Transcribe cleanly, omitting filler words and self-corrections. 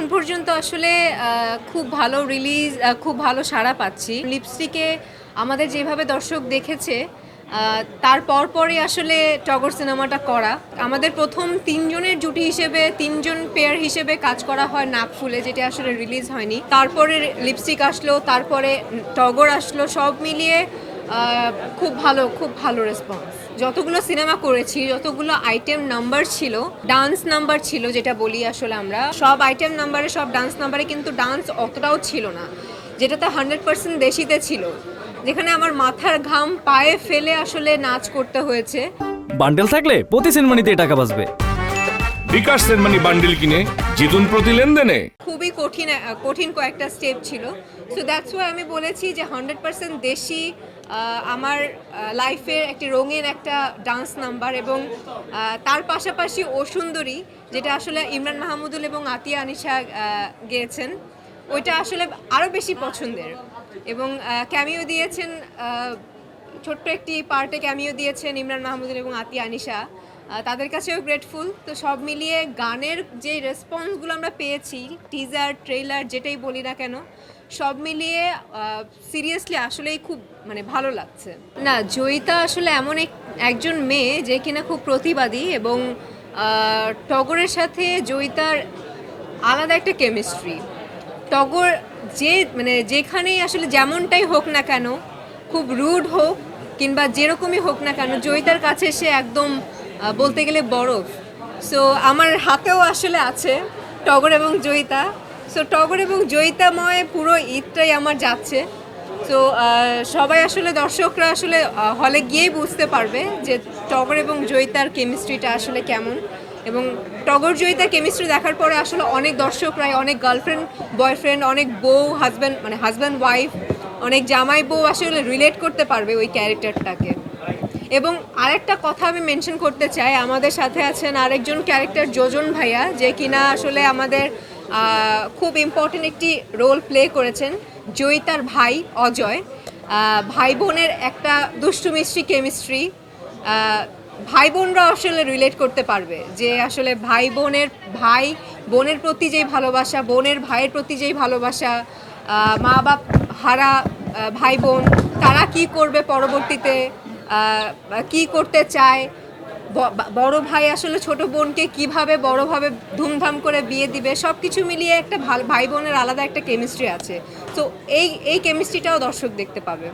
এখন পর্যন্ত আসলে খুব ভালো রিলিজ, খুব ভালো সাড়া পাচ্ছি। লিপস্টিকে আমাদের যেভাবে দর্শক দেখেছে, তার পরপরই আসলে টগর সিনেমাটা করা। আমাদের প্রথম তিনজনের জুটি হিসেবে, তিনজন পেয়ার হিসেবে কাজ করা হয় নাকফুলে, যেটা আসলে রিলিজ হয়নি। তারপরে লিপস্টিক আসলো, তারপরে টগর আসলো, সব মিলিয়ে খুব ভালো রেসপন্স। যতগুলো সিনেমা করেছি, যতগুলো আইটেম নাম্বার ছিল, ডান্স নাম্বার ছিল যেটা বলি আসলে আমরা, সব আইটেম নাম্বারে, সব ডান্স নাম্বারে কিন্তু ডান্স অতটাও ছিল না, যেটাতে 100% দেশিতে ছিল, যেখানে আমার মাথার ঘাম পায়ে ফেলে আসলে নাচ করতে হয়েছে। বান্ডেল থাকলে প্রতি সেনমানিতে টাকা বাঁচবে। বিকাশ সেনমানি বান্ডেল কিনে জিতুন প্রতি লেনদেনে। খুবই কঠিন কয়েকটা স্টেপ ছিল। সো দ্যাটস ওয়াই আমি বলেছি যে 100% দেশি আমার লাইফের একটি রঙিন একটা ডান্স নাম্বার, এবং তার পাশাপাশি ও সুন্দরী, যেটা আসলে ইমরান মাহমুদুল এবং আতিয়া আনিশা গেয়েছেন, ওইটা আসলে আরও বেশি পছন্দের। এবং ক্যামিও দিয়েছেন, ছোট্ট একটি পার্টে ক্যামিও দিয়েছেন ইমরান মাহমুদুল এবং আতিয়া আনিশা, তাদের কাছেও গ্রেটফুল। তো সব মিলিয়ে গানের যে রেসপন্সগুলো আমরা পেয়েছি, টিজার ট্রেলার যেটাই বলি না কেন, সব মিলিয়ে সিরিয়াসলি আসলেই খুব ভালো লাগছে। না, জয়িতা আসলে এমন একজন মেয়ে যে কিনা খুব প্রতিবাদী, এবং টগরের সাথে জয়িতার আলাদা একটা কেমিস্ট্রি। টগর যেখানেই আসলে যেমনটাই হোক না কেন, খুব রুড হোক কিংবা যেরকমই হোক না কেন, জয়িতার কাছে সে একদম বলতে গেলে বরফ। সো আমার হাতেও আসলে আছে টগর এবং জয়িতা। সো টগর এবং জয়িতাময় পুরো ঈদটাই আমার যাচ্ছে। সো সবাই আসলে, দর্শকরা আসলে হলে গিয়েই বুঝতে পারবে যে টগর এবং জয়িতার কেমিস্ট্রিটা আসলে কেমন। এবং টগর জয়িতার কেমিস্ট্রি দেখার পরে আসলে অনেক দর্শকরাই, অনেক গার্লফ্রেন্ড বয়ফ্রেন্ড, অনেক বউ হাজব্যান্ড ওয়াইফ, অনেক জামাই বউ আসলে রিলেট করতে পারবে ওই ক্যারেক্টারটাকে। এবং আরেকটা কথা আমি মেনশন করতে চাই, আমাদের সাথে আছেন আরেকজন ক্যারেক্টার যোজন ভাইয়া, যে কিনা আসলে আমাদের খুব ইম্পর্টেন্ট একটি রোল প্লে করেছেন। জয়িতার ভাই অজয়, ভাই বোনের একটা দুষ্টু মিষ্টি কেমিস্ট্রি, ভাই বোনরা আসলে রিলেট করতে পারবে যে আসলে ভাই বোনের প্রতি যেই ভালোবাসা, বোনের ভাইয়ের প্রতি যেই ভালোবাসা, মা বাপ হারা ভাই বোন, তারা কি করবে পরবর্তীতে, কি করতে চায়, বড় ভাই আসলে ছোট বোনকে কিভাবে বড়ভাবে ধুমধাম করে বিয়ে দিবে, সব কিছু মিলিয়ে একটা ভাই বোনের আলাদা একটা কেমিস্ট্রি আছে। তো এই কেমিস্ট্রিটাও দর্শক দেখতে পাবে।